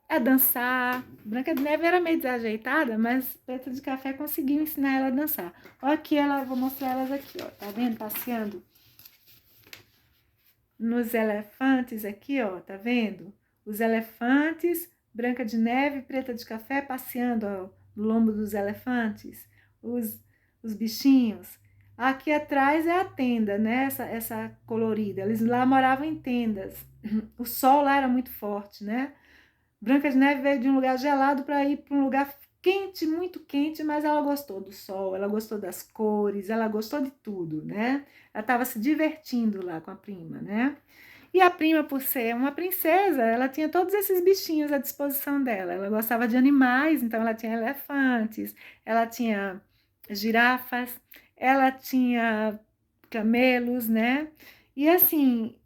Speaker 1: a dançar. Branca de Neve era meio desajeitada, mas Preta de Café conseguiu ensinar ela a dançar. Olha aqui, vou mostrar elas aqui, ó, tá vendo? Passeando nos elefantes aqui, ó, tá vendo? Os elefantes, Branca de Neve e Preta de Café passeando, ó, no lombo dos elefantes, os bichinhos. Aqui atrás é a tenda, né? Essa colorida. Eles lá moravam em tendas. O sol lá era muito forte, né? Branca de Neve veio de um lugar gelado para ir para um lugar quente, muito quente, mas ela gostou do sol, ela gostou das cores, ela gostou de tudo, né? Ela estava se divertindo lá com a prima, né? E a prima, por ser uma princesa, ela tinha todos esses bichinhos à disposição dela. Ela gostava de animais, então ela tinha elefantes, ela tinha girafas, ela tinha camelos, né? E assim,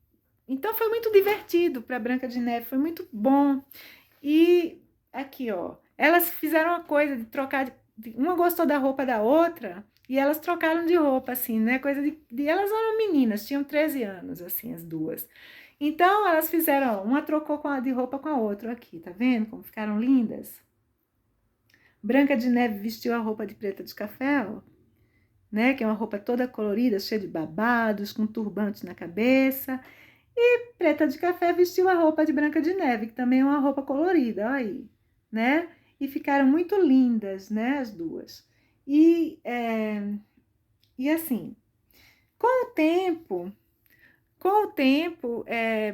Speaker 1: então foi muito divertido para Branca de Neve, foi muito bom. E aqui, ó, elas fizeram uma coisa de trocar, uma gostou da roupa da outra e elas trocaram de roupa, assim, né? Coisa elas eram meninas, tinham 13 anos, assim, as duas. Então, elas fizeram, uma trocou de roupa com a outra aqui, tá vendo como ficaram lindas? Branca de Neve vestiu a roupa de Preta de Café, ó, né? Que é uma roupa toda colorida, cheia de babados, com turbante na cabeça. E Preta de Café vestiu a roupa de Branca de Neve, que também é uma roupa colorida, olha aí, né? E ficaram muito lindas, né, as duas. E assim, com o tempo,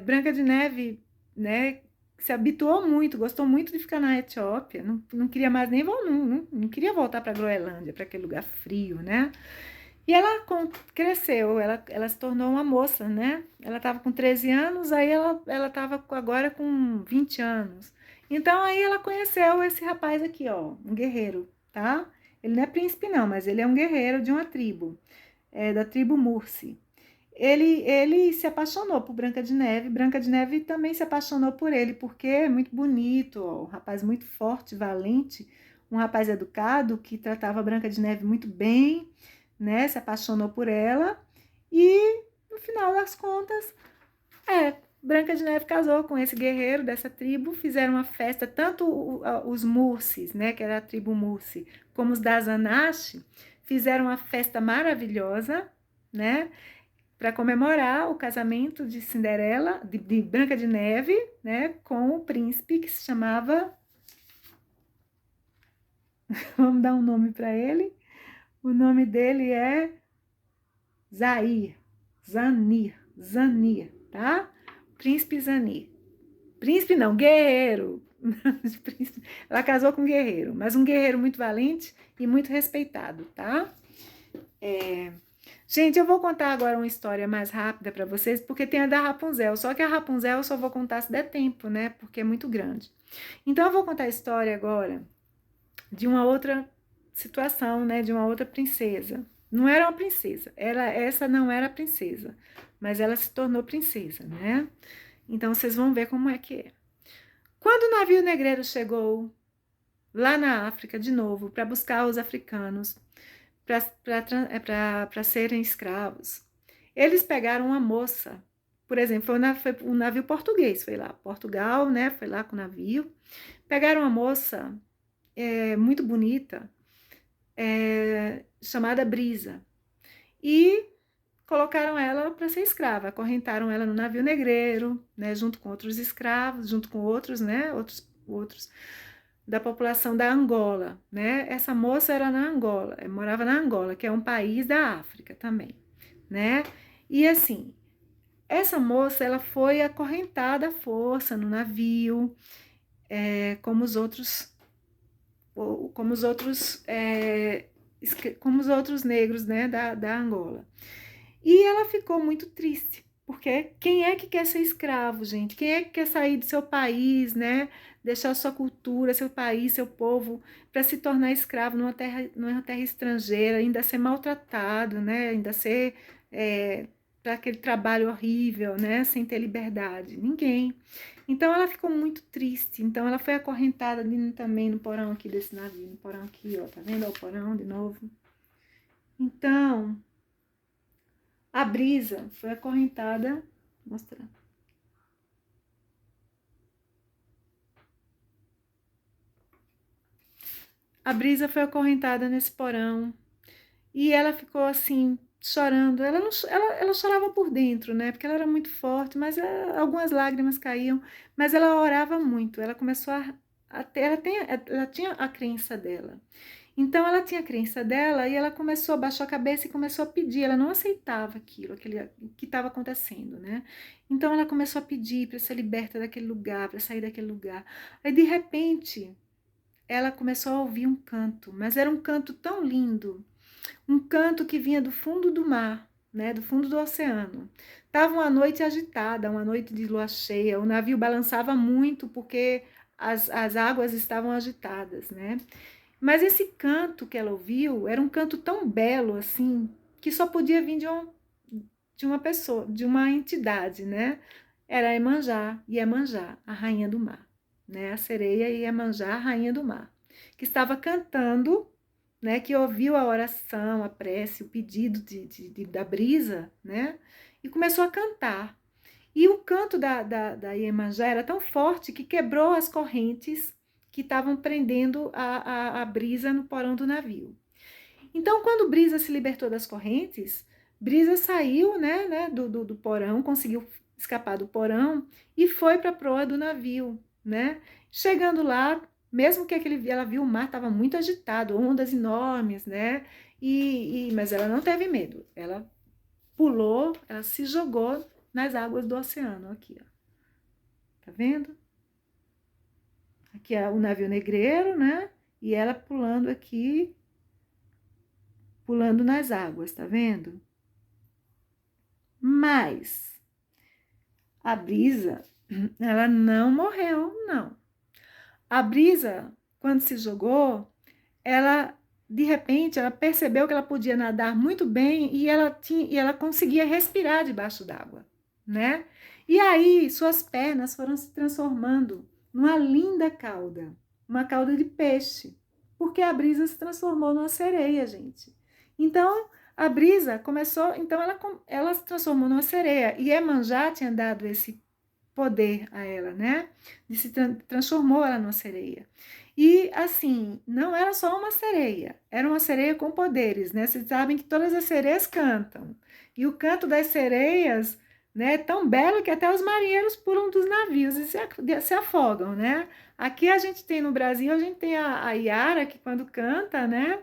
Speaker 1: Branca de Neve, né, se habituou muito, gostou muito de ficar na Etiópia, não queria mais nem não queria voltar para a Groenlândia, para aquele lugar frio, né? E ela cresceu, ela se tornou uma moça, né? Ela estava com 13 anos, aí ela estava agora com 20 anos. Então aí ela conheceu esse rapaz aqui, ó, um guerreiro, tá? Ele não é príncipe não, mas ele é um guerreiro de uma tribo, da tribo Mursi. Ele se apaixonou por Branca de Neve. Branca de Neve também se apaixonou por ele, porque é muito bonito, ó, um rapaz muito forte, valente, um rapaz educado que tratava Branca de Neve muito bem, né? Se apaixonou por ela e no final das contas, Branca de Neve casou com esse guerreiro dessa tribo, fizeram uma festa, tanto os Mursis, né, que era a tribo Mursi, como os Dazanashi, fizeram uma festa maravilhosa, né? Para comemorar o casamento de Cinderela, de Branca de Neve, né, com o príncipe que se chamava, vamos dar um nome para ele, o nome dele é Zanir, tá? Príncipe Zanir. Príncipe não, guerreiro. Ela casou com um guerreiro, mas um guerreiro muito valente e muito respeitado, tá? Gente, eu vou contar agora uma história mais rápida para vocês, porque tem a da Rapunzel. Só que a Rapunzel eu só vou contar se der tempo, né? Porque é muito grande. Então eu vou contar a história agora de uma outra situação, né? De uma outra princesa. Não era uma princesa, essa não era princesa, mas ela se tornou princesa, né? Então vocês vão ver como é que é. Quando o navio negreiro chegou lá na África de novo para buscar os africanos para serem escravos, eles pegaram uma moça, por exemplo, foi um navio português, foi lá, Portugal, né? Foi lá com o navio, pegaram uma moça muito bonita, chamada Brisa, e colocaram ela para ser escrava, acorrentaram ela no navio negreiro, né, junto com outros escravos, junto com outros, né, outros da população da Angola, né? Essa moça era na Angola, morava na Angola, que é um país da África também, né? E assim, essa moça, ela foi acorrentada à força no navio, como os outros, como os outros, como os outros negros, né, da Angola. E ela ficou muito triste, porque quem é que quer ser escravo, gente? Quem é que quer sair do seu país, né? Deixar sua cultura, seu país, seu povo, para se tornar escravo numa terra estrangeira, ainda ser maltratado, né? Ainda ser para aquele trabalho horrível, né? Sem ter liberdade. Ninguém. Então ela ficou muito triste. Então ela foi acorrentada também no porão aqui desse navio, no porão aqui, ó, tá vendo? Ó, o porão de novo. Então a Brisa foi acorrentada, mostrando. A Brisa foi acorrentada nesse porão e ela ficou assim, chorando. Ela, não, ela chorava por dentro, né? Porque ela era muito forte, mas algumas lágrimas caíam. Mas ela orava muito. Ela começou a ter, ela tinha a crença dela. Então ela tinha a crença dela e ela começou, baixou a cabeça e começou a pedir. Ela não aceitava aquilo que estava acontecendo, né? Então ela começou a pedir para ser liberta daquele lugar, para sair daquele lugar. Aí de repente ela começou a ouvir um canto, mas era um canto tão lindo, um canto que vinha do fundo do mar, né? Do fundo do oceano. Tava uma noite agitada, uma noite de lua cheia. O navio balançava muito porque as águas estavam agitadas, né? Mas esse canto que ela ouviu era um canto tão belo assim, que só podia vir de uma pessoa, de uma entidade, né? Era Iemanjá, a rainha do mar, né? A sereia Iemanjá, a rainha do mar, que estava cantando, né? Que ouviu a oração, a prece, o pedido da Brisa, né? E começou a cantar. E o canto da Iemanjá era tão forte que quebrou as correntes que estavam prendendo a Brisa no porão do navio. Então, quando Brisa se libertou das correntes, Brisa saiu, né, do porão, conseguiu escapar do porão e foi para a proa do navio, né? Chegando lá, mesmo que ela viu o mar estava muito agitado, ondas enormes, né? Mas ela não teve medo. Ela pulou, ela se jogou nas águas do oceano, aqui, ó. Tá vendo? Aqui é o navio negreiro, né? E ela pulando aqui, pulando nas águas, tá vendo? Mas a Brisa, ela não morreu, não. A Brisa, quando se jogou, ela, de repente, ela percebeu que ela podia nadar muito bem e ela conseguia respirar debaixo d'água, né? E aí, suas pernas foram se transformando numa linda cauda, uma cauda de peixe, porque a Brisa se transformou numa sereia, gente. Então, a Brisa começou, então ela se transformou numa sereia, e Iemanjá tinha dado esse poder a ela, né? E se transformou ela numa sereia. E assim, não era só uma sereia, era uma sereia com poderes, né? Vocês sabem que todas as sereias cantam. E o canto das sereias, né, é tão belo que até os marinheiros pulam dos navios e se afogam, né? Aqui a gente tem no Brasil, a gente tem a Yara, que quando canta, né,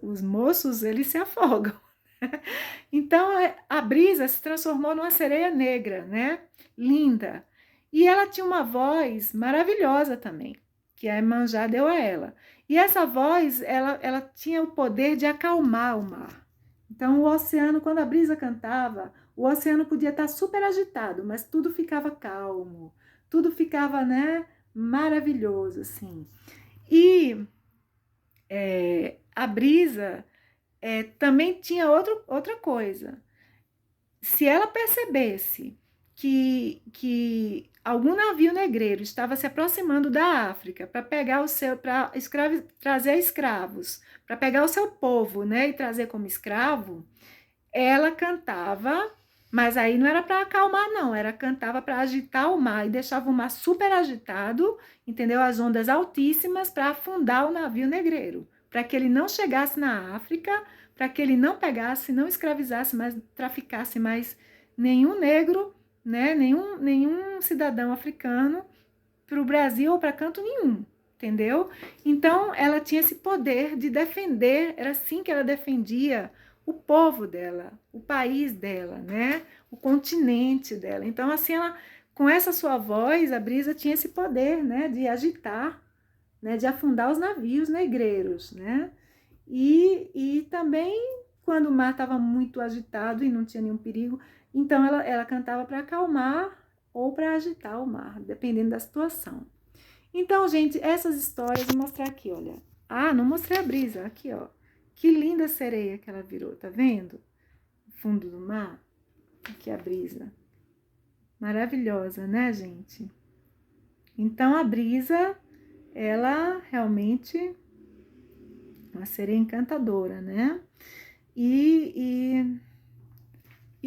Speaker 1: os moços, eles se afogam. Então, a Brisa se transformou numa sereia negra, né? Linda. E ela tinha uma voz maravilhosa também, que a Iemanjá deu a ela. E essa voz, ela tinha o poder de acalmar o mar. Então, o oceano, quando a Brisa cantava, o oceano podia estar super agitado, mas tudo ficava calmo, tudo ficava, né, maravilhoso, assim. E a Brisa também tinha outra coisa. Se ela percebesse que algum navio negreiro estava se aproximando da África para pegar para trazer escravos, para pegar o seu povo, né, e trazer como escravo, ela cantava, mas aí não era para acalmar, não, era cantava para agitar o mar e deixava o mar super agitado, entendeu? As ondas altíssimas para afundar o navio negreiro, para que ele não chegasse na África, para que ele não pegasse, não escravizasse mais, traficasse mais nenhum negro, né? Nenhum cidadão africano para o Brasil ou para canto nenhum, entendeu? Então ela tinha esse poder de defender, era assim que ela defendia o povo dela, o país dela, né? O continente dela. Então, assim, ela, com essa sua voz, a Brisa tinha esse poder, né? De agitar, né? De afundar os navios negreiros, né? E também, quando o mar estava muito agitado e não tinha nenhum perigo, então ela cantava para acalmar ou para agitar o mar, dependendo da situação. Então, gente, essas histórias, vou mostrar aqui, olha. Ah, não mostrei a Brisa, aqui, ó. Que linda sereia que ela virou, tá vendo? Fundo do mar. Aqui a Brisa. Maravilhosa, né, gente? Então, a Brisa, ela realmente é uma sereia encantadora, né? E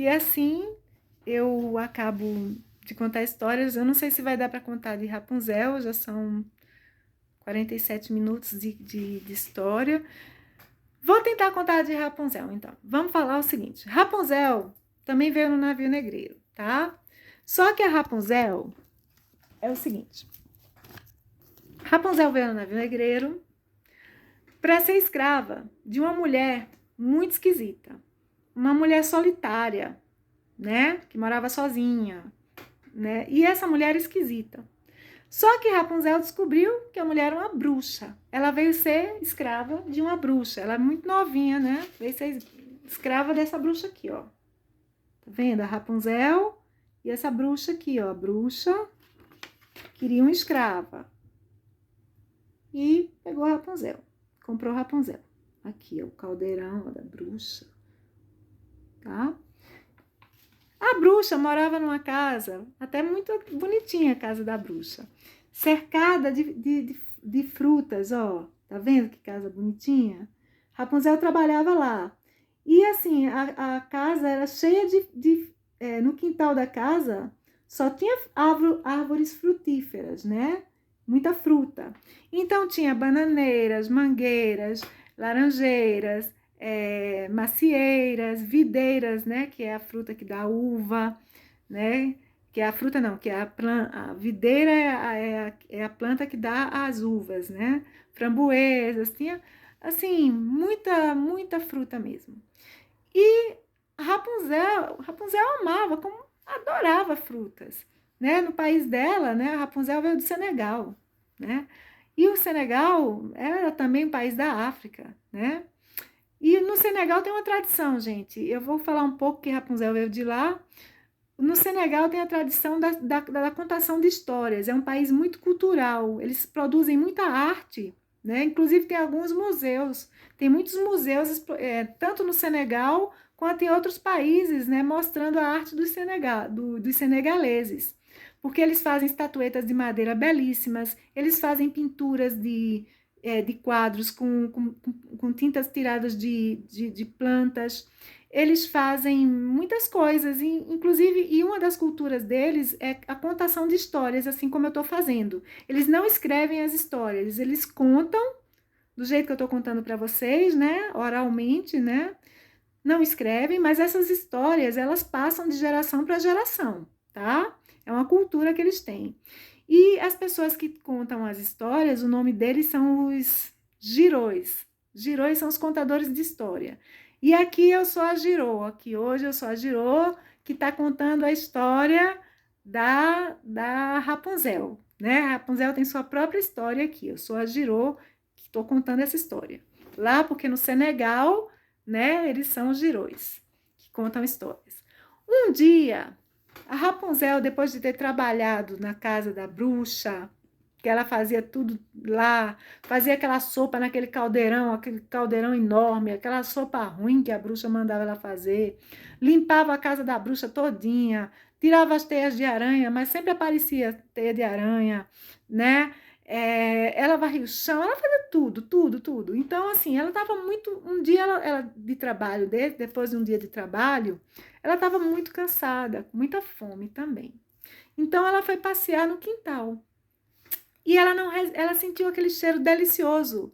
Speaker 1: assim, eu acabo de contar histórias. Eu não sei se vai dar para contar de Rapunzel, já são 47 minutos de história. Vou tentar contar de Rapunzel, então. Vamos falar o seguinte. Rapunzel também veio no navio negreiro, tá? Só que a Rapunzel é o seguinte. Rapunzel veio no navio negreiro para ser escrava de uma mulher muito esquisita. Uma mulher solitária, né? Que morava sozinha, né? E essa mulher era esquisita. Só que Rapunzel descobriu que a mulher era uma bruxa. Ela veio ser escrava de uma bruxa. Ela é muito novinha, né? Veio ser escrava dessa bruxa aqui, ó. Tá vendo? A Rapunzel e essa bruxa aqui, ó. A bruxa queria uma escrava. E pegou a Rapunzel. Comprou a Rapunzel. Aqui, ó, o caldeirão, ó, da bruxa. Tá? A bruxa morava numa casa, até muito bonitinha a casa da bruxa, cercada de frutas, ó. Tá vendo que casa bonitinha? Rapunzel trabalhava lá. E assim, a casa era cheia no quintal da casa, só tinha árvores frutíferas, né? Muita fruta. Então tinha bananeiras, mangueiras, laranjeiras, macieiras, videiras, né, que é a fruta que dá uva, né, que é a fruta não, que é a videira é a planta que dá as uvas, né, framboesas, tinha, assim, muita fruta mesmo. E Rapunzel amava, como adorava frutas, né, no país dela, né, a Rapunzel veio do Senegal, né, E o Senegal era também um país da África, né? E no Senegal tem uma tradição, gente. Eu vou falar um pouco que Rapunzel veio de lá. No Senegal tem a tradição da contação de histórias. É um país muito cultural. Eles produzem muita arte, né? Inclusive tem alguns museus. Tem muitos museus, tanto no Senegal quanto em outros países, né? Mostrando a arte dos senegaleses. Porque eles fazem estatuetas de madeira belíssimas, eles fazem pinturas de quadros com tintas tiradas de plantas. Eles fazem muitas coisas, inclusive, e uma das culturas deles é a contação de histórias, assim como eu estou fazendo. Eles não escrevem as histórias, eles contam do jeito que eu estou contando para vocês, né, oralmente, né, não escrevem, mas essas histórias, elas passam de geração para geração, tá? É uma cultura que eles têm. E as pessoas que contam as histórias, o nome deles são os girões. Girões são os contadores de história. E aqui eu sou a Girô, aqui hoje eu sou a Girô, que está contando a história da Rapunzel, né? A Rapunzel tem sua própria história aqui, eu sou a Girô que estou contando essa história. Lá, porque no Senegal, né, eles são os girões, que contam histórias. Um dia, a Rapunzel, depois de ter trabalhado na casa da bruxa, que ela fazia tudo lá, fazia aquela sopa naquele aquele caldeirão enorme, aquela sopa ruim que a bruxa mandava ela fazer, limpava a casa da bruxa todinha, tirava as teias de aranha, mas sempre aparecia teia de aranha, né? Ela varria o chão, ela fazia tudo, tudo, tudo. Então, assim, ela estava muito. Um dia, ela de trabalho, depois de um dia de trabalho, ela estava muito cansada, com muita fome também. Então, ela foi passear no quintal. E ela sentiu aquele cheiro delicioso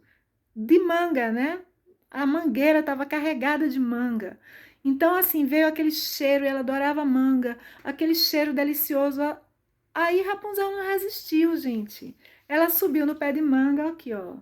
Speaker 1: de manga, né? A mangueira estava carregada de manga. Então, assim, veio aquele cheiro, e ela adorava manga, aquele cheiro delicioso. Aí Rapunzel não resistiu, gente. Ela subiu no pé de manga, aqui, ó.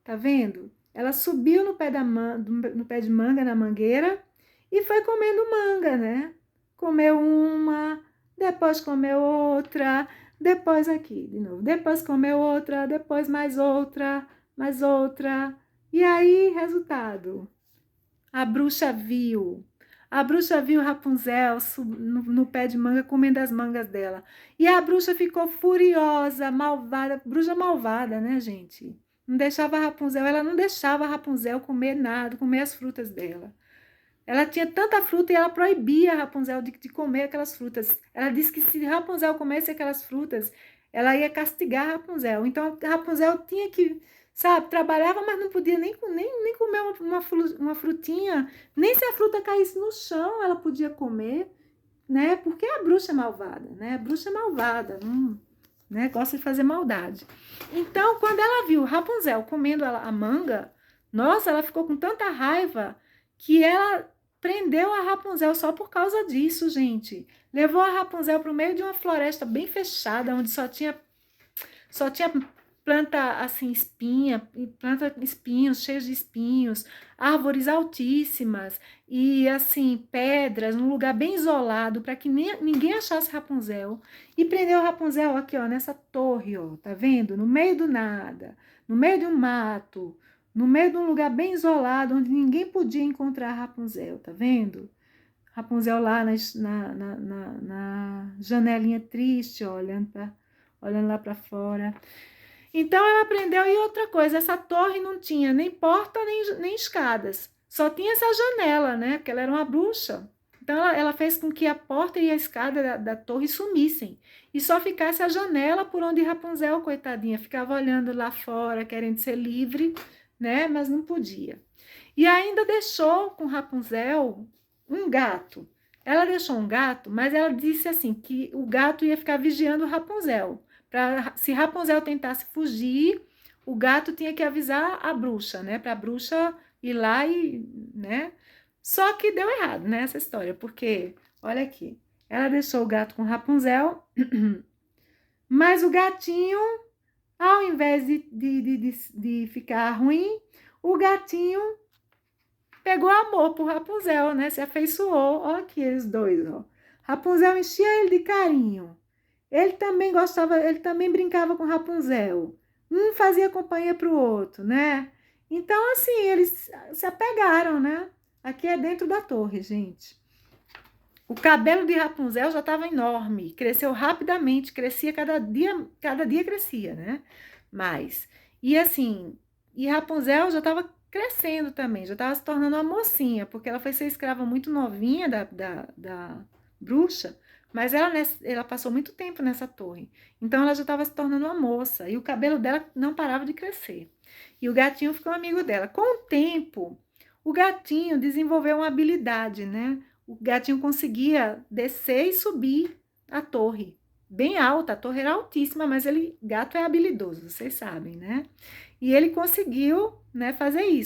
Speaker 1: Tá vendo? Ela subiu no pé de manga, na mangueira, e foi comendo manga, né? Comeu uma, depois comeu outra, depois aqui, de novo. Depois comeu outra, depois mais outra, mais outra. E aí, resultado. A bruxa viu. A bruxa viu Rapunzel no pé de manga, comendo as mangas dela. E a bruxa ficou furiosa, malvada. Bruxa malvada, né, gente? Não deixava a Rapunzel, ela não deixava a Rapunzel comer nada, comer as frutas dela. Ela tinha tanta fruta e ela proibia a Rapunzel de comer aquelas frutas. Ela disse que se Rapunzel comesse aquelas frutas, ela ia castigar a Rapunzel. Então, a Rapunzel tinha que, sabe, trabalhava, mas não podia nem comer uma frutinha. Nem se a fruta caísse no chão, ela podia comer, né? Porque a bruxa é malvada, né? A bruxa é malvada, né? Gosta de fazer maldade. Então, quando ela viu Rapunzel comendo a manga, nossa, ela ficou com tanta raiva que ela prendeu a Rapunzel só por causa disso, gente. Levou a Rapunzel para o meio de uma floresta bem fechada, onde só tinha planta assim, espinhos, cheios de espinhos, árvores altíssimas e assim, pedras, num lugar bem isolado, para que ninguém achasse Rapunzel. E prendeu a Rapunzel aqui, ó, nessa torre, ó, tá vendo? No meio do nada, no meio de um mato, no meio de um lugar bem isolado, onde ninguém podia encontrar a Rapunzel, tá vendo? Rapunzel lá na janelinha triste, ó, olhando lá para fora. Então ela aprendeu. E outra coisa, essa torre não tinha nem porta nem escadas, só tinha essa janela, né? Porque ela era uma bruxa. Então ela fez com que a porta e a escada da torre sumissem e só ficasse a janela por onde Rapunzel, coitadinha, ficava olhando lá fora, querendo ser livre, né? Mas não podia. E ainda deixou com Rapunzel um gato. Ela deixou um gato, mas ela disse assim que o gato ia ficar vigiando Rapunzel. Se Rapunzel tentasse fugir, o gato tinha que avisar a bruxa, né? Para a bruxa ir lá e, né? Só que deu errado, né? Essa história, porque, olha aqui, ela deixou o gato com Rapunzel, mas o gatinho, ao invés de ficar ruim, o gatinho pegou amor por Rapunzel, né? Se afeiçoou. Olha aqui eles dois, ó. Rapunzel enchia ele de carinho. Ele também brincava com Rapunzel. um fazia companhia para o outro, né? Então, assim, eles se apegaram, né? Aqui é dentro da torre, gente. O cabelo de Rapunzel já estava enorme, cresceu rapidamente, crescia cada dia crescia, né? Mais. E assim, e Rapunzel já estava crescendo também, já estava se tornando uma mocinha, porque ela foi ser escrava muito novinha da bruxa, mas ela passou muito tempo nessa torre. Então ela já estava se tornando uma moça, e o cabelo dela não parava de crescer. E o gatinho ficou amigo dela. Com o tempo, o gatinho desenvolveu uma habilidade, né? O gatinho conseguia descer e subir a torre. Bem alta, a torre era altíssima, mas gato é habilidoso, vocês sabem, né? E ele conseguiu, né, fazer isso.